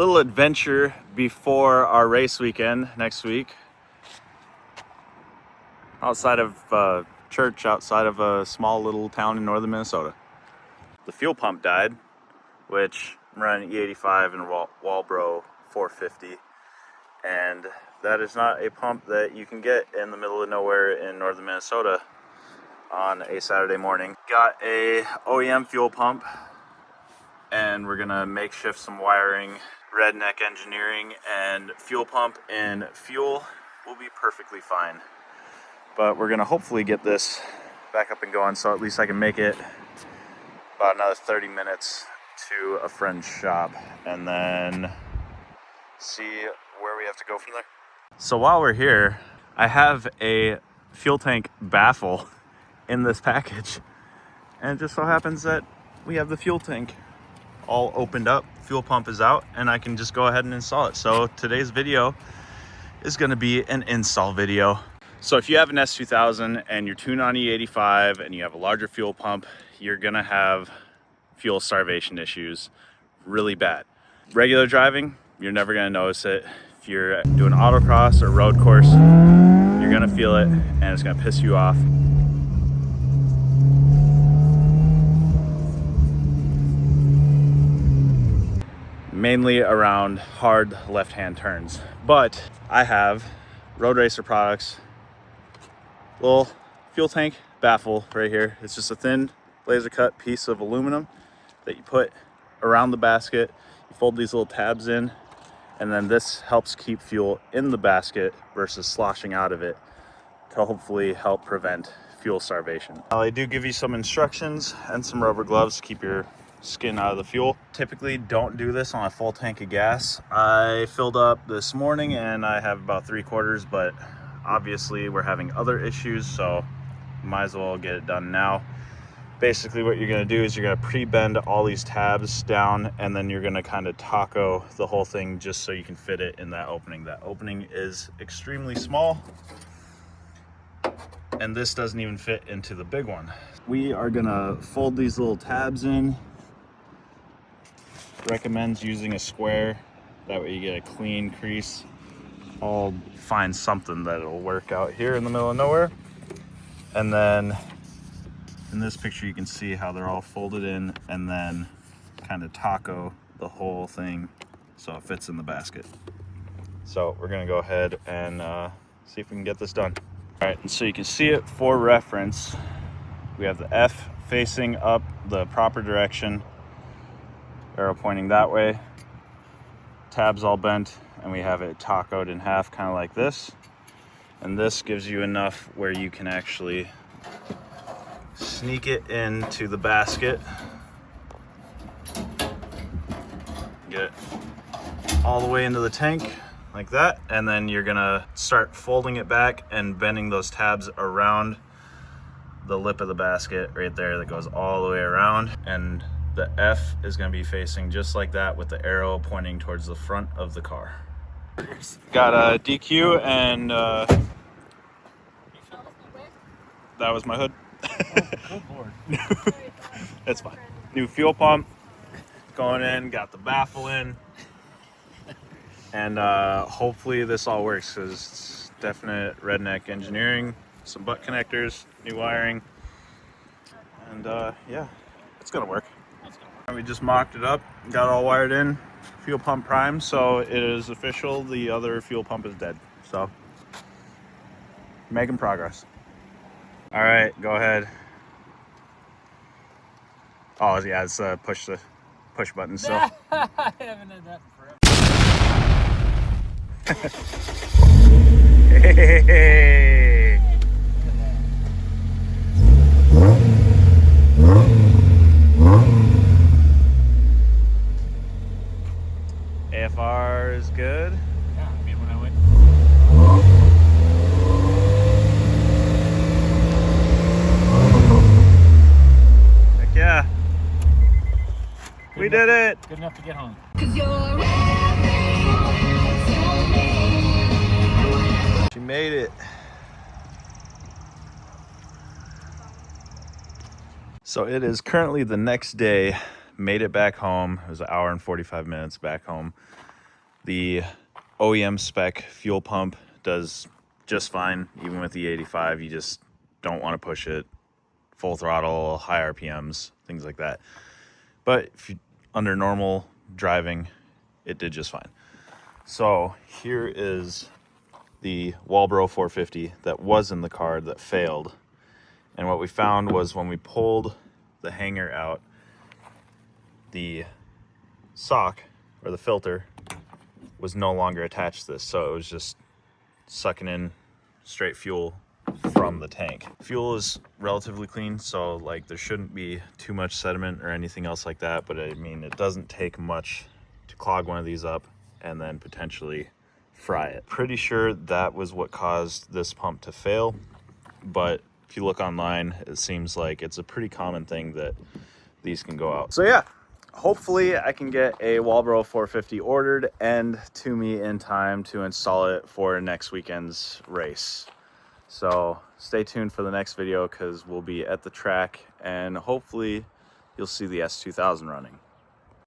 little adventure before our race weekend next week. Outside of church, outside of a small little town in northern Minnesota. The fuel pump died, which I'm running E85 and Walbro 450, and that is not a pump that you can get in the middle of nowhere in northern Minnesota on a Saturday morning. Got a OEM fuel pump, and we're gonna makeshift some wiring, redneck engineering, and fuel pump and fuel will be perfectly fine. But we're gonna hopefully get this back up and going, so at least I can make it about another 30 minutes to a friend's shop and then see where we have to go from there. So while we're here, I have a fuel tank baffle in this package, and it just so happens that we have the fuel tank all opened up, fuel pump is out, and I can just go ahead and install it. So today's video is going to be an install video. So if you have an S2000 and you're tuned on E85 and you have a larger fuel pump, you're going to have fuel starvation issues really bad. Regular driving, you're never going to notice it. If you're doing autocross or road course, you're going to feel it and it's going to piss you off. Mainly around hard left-hand turns. But I have Road Racer Products little fuel tank baffle right here. It's just a thin laser cut piece of aluminum that you put around the basket. You fold these little tabs in, and then this helps keep fuel in the basket versus sloshing out of it to hopefully help prevent fuel starvation. Now, they do give you some instructions and some rubber gloves to keep your skin out of the fuel. Typically don't do this on a full tank of gas. I filled up this morning and I have about 3/4, but obviously we're having other issues, so might as well get it done now. Basically what you're going to do is you're going to pre-bend all these tabs down, and then you're going to kind of taco the whole thing just so you can fit it in that opening. That opening is extremely small, and this doesn't even fit into the big one. We are going to fold these little tabs in. Recommends using a square, that way you get a clean crease. I'll find something that'll work out here in the middle of nowhere. And then in this picture you can see how they're all folded in, and then kind of taco the whole thing so it fits in the basket. So we're gonna go ahead and see if we can get this done. All right, and so you can see it for reference. We have the F facing up the proper direction, arrow pointing that way, tabs all bent, and we have it tacoed in half, kind of like this. And this gives you enough where you can actually sneak it into the basket, get it all the way into the tank like that, and then you're gonna start folding it back and bending those tabs around the lip of the basket right there that goes all the way around, and the F is going to be facing just like that with the arrow pointing towards the front of the car. Got a DQ, and that was my hood. Good Lord. That's fine. New fuel pump going in, got the baffle in, and hopefully this all works, because it's definite redneck engineering, some butt connectors, new wiring, and yeah, it's gonna work. We just mocked it up, got it all wired in, fuel pump primed, so it is official, the other fuel pump is dead. So, making progress. All right, go ahead. Oh yeah, it's push button still. I haven't had that in forever. Hey. AFR is good. Yeah, I mean, when I went. Heck yeah. We did it. Good enough to get home. She made it. So it is currently the next day. Made it back home. It was an hour and 45 minutes back home. The OEM spec fuel pump does just fine, even with the 85. You just don't want to push it full throttle, high RPMs, things like that. But if you, under normal driving, it did just fine. So here is the Walbro 450 that was in the car that failed. And what we found was when we pulled the hanger out, the sock or the filter was no longer attached to this, so it was just sucking in straight fuel from the tank. Fuel is relatively clean, so like there shouldn't be too much sediment or anything else like that, but I mean it doesn't take much to clog one of these up and then potentially fry it. Pretty sure that was what caused this pump to fail, but if you look online, it seems like it's a pretty common thing that these can go out. So yeah, hopefully I can get a Walbro 450 ordered and to me in time to install it for next weekend's race. So stay tuned for the next video because we'll be at the track and hopefully you'll see the S2000 running.